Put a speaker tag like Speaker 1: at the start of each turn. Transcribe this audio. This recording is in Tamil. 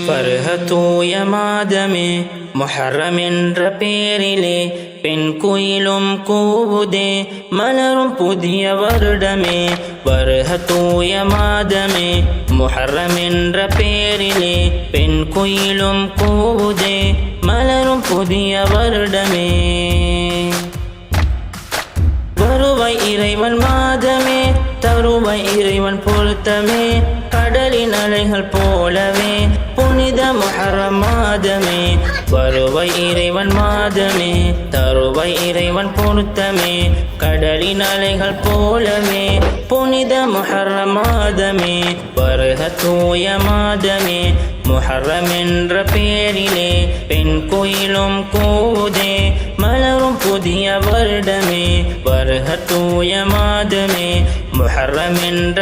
Speaker 1: ഫർഹത്തൂയ മാദമേ മുഹറം എன்ற പേരിലെ പെൺകുയിലും കൂവുതേ മലരും പുതിയ வருடமே വർഹത്തൂയ മാദമേ മുഹറം என்ற പേരിലെ പെൺകുയിലും കൂവുതേ மலரும் புதிய வருடமே வருவாய் இறைவன் மாதமே தருவாய் இறைவன் பொருத்தமே கடலின் அலைகள் போலவே புனித முஹர்ரம் மாதமே வருவாய் இறைவன் மாதமே தருவாய் இறைவன் பொருத்தமே கடலின் அலைகள் போலவே புனித முஹர்ரம் மாதமே வருகத்தூய மாதமே முஹர்ரம் என்ற பேரிலே பெண்குயிலும் கூவுதே மலரும் புதிய வருடமே வருகத்தூய மாதமே முஹர்ரம் என்ற